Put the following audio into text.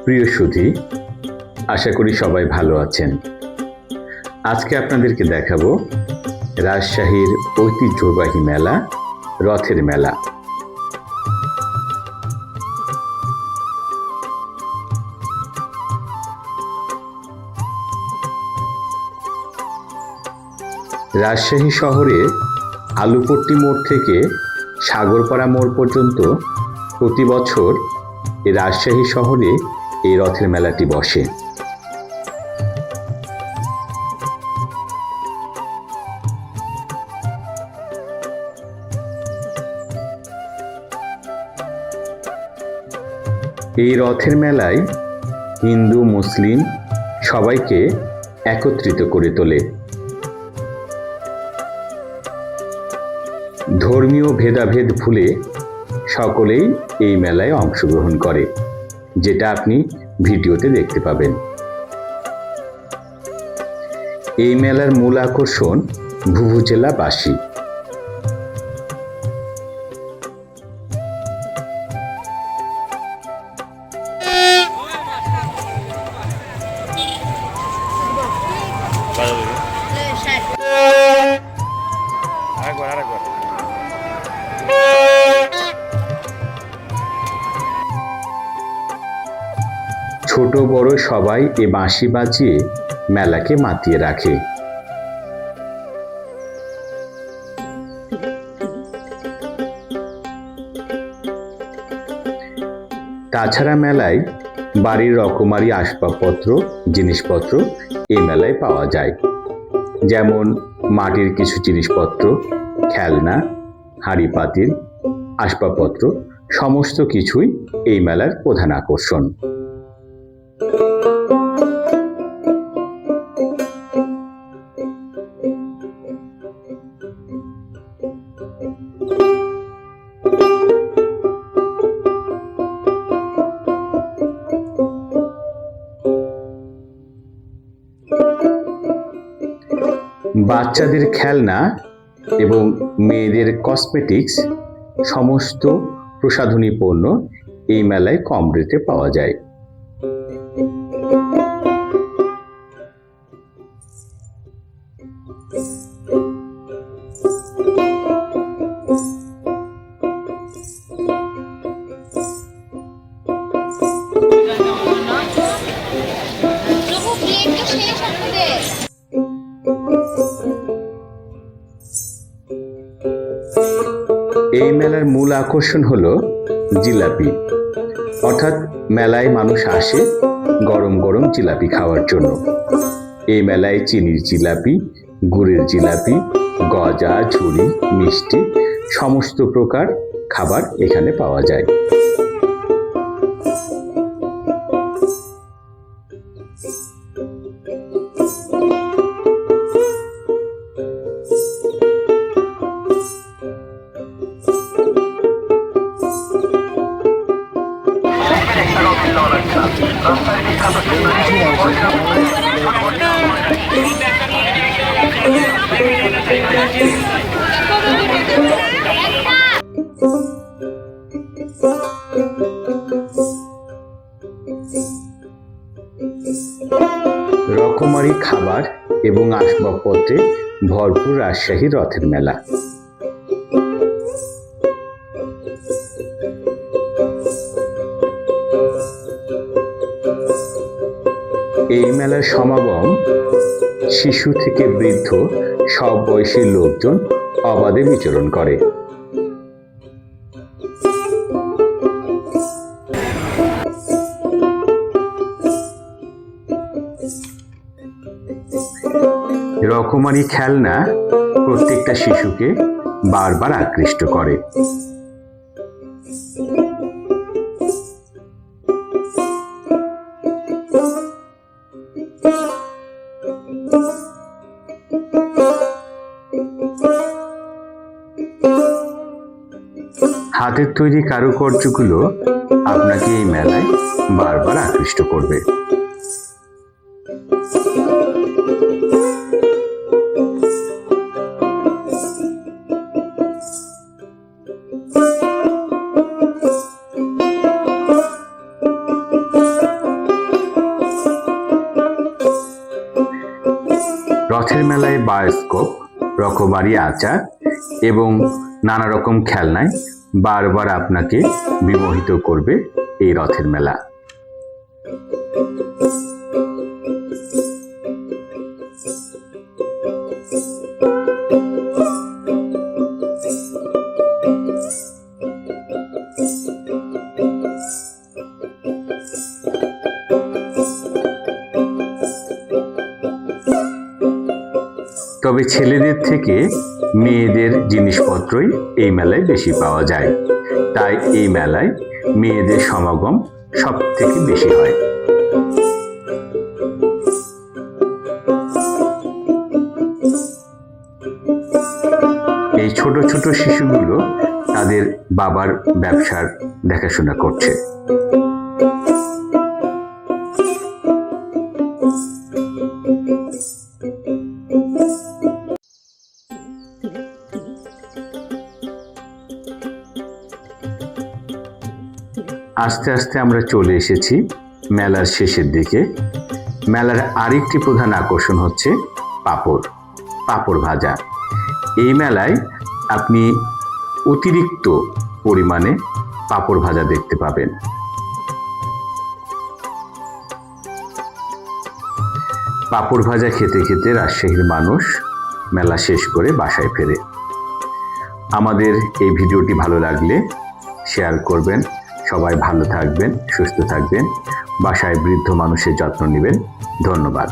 প্রিয় সুধী, আশা করি সবাই ভালো আছেন। আজকে আপনাদেরকে দেখাবো রাজশাহীর ঐতিহ্যবাহী মেলা, রথের মেলা। রাজশাহী শহরে আলুপট্টি মোড় থেকে সাগরপাড়া মোড় পর্যন্ত প্রতি বছর এই রাজশাহী শহরে এই রথের মেলাটি বসে। এই রথের মেলায় হিন্দু মুসলিম সবাইকে একত্রিত করে তোলে। ধর্মীয় ভেদাভেদ ভুলে সকলেই এই মেলায় অংশগ্রহণ করে, যেটা আপনি ভিডিওতে দেখতে পাবেন। এই মেলার মূল আকর্ষণ ভুভুজেলাবাসী। ছোট বড় সবাই এ বাঁশি বাজিয়ে মেলাকে মাতিয়ে রাখে। তাছাড়া মেলায় বাড়ির রকমারি আসবাবপত্র, জিনিসপত্র এই মেলায় পাওয়া যায়। যেমন মাটির কিছু জিনিসপত্র, খেলনা, হাঁড়ি পাতিল, আসবাবপত্র সমস্ত কিছুই এই মেলার প্রধান আকর্ষণ। বাচ্চাদের খেলনা এবং মেয়েদের কসমেটিক্স সমস্ত প্রসাধনী পণ্য এই মেলায় কম রেটে পাওয়া যায়। এই মেলার মূল আকর্ষণ হলো জিলাপি, অর্থাৎ মেলায় মানুষ আসে গরম গরম জিলাপি খাওয়ার জন্য। এই মেলায় চিনির জিলাপি, গুড়ের জিলাপি, গজা, ঝুড়ি, মিষ্টি সমস্ত প্রকার খাবার এখানে পাওয়া যায়। রকমারি খাবার এবং আসবাবপত্রে ভরপুর রাজশাহী রথের মেলা। এই মেলার সমাগম শিশু থেকে বৃদ্ধ সব বয়সী লোকজন অবাধে বিচরণ করে। রকমারি খেলনা প্রত্যেকটা শিশুকে বারবার আকৃষ্ট করে। হাতের তৈরি কারুকার্যগুলো আপনাকে এই মেলায় বারবার আকৃষ্ট করবে। রথের মেলায় বায়োস্কোপ, রকমারি আচার এবং নানা রকম খেলনায় বারবার আপনাকে বিমোহিত করবে এই রথের মেলা। তবে ছেলেদের থেকে মেয়েদের জিনিসপত্রই এই মেলায় বেশি পাওয়া যায়, তাই এই মেলায় মেয়েদের সমাগম সব থেকে বেশি হয়। এই ছোট ছোট শিশুগুলো তাদের বাবার ব্যবসার দেখাশোনা করছে। আস্তে আস্তে আমরা চলে এসেছি মেলার শেষের দিকে। মেলার আরেকটি প্রধান আকর্ষণ হচ্ছে পাঁপড় ভাজা। এই মেলায় আপনি অতিরিক্ত পরিমাণে পাঁপড় ভাজা দেখতে পাবেন। পাঁপড় ভাজা খেতে খেতে রাজশাহীর মানুষ মেলা শেষ করে বাসায় ফেরে। আমাদের এই ভিডিওটি ভালো লাগলে শেয়ার করবেন। সবাই ভালো থাকবেন, সুস্থ থাকবেন, বাসায় বৃদ্ধ মানুষের যত্ন নেবেন। ধন্যবাদ।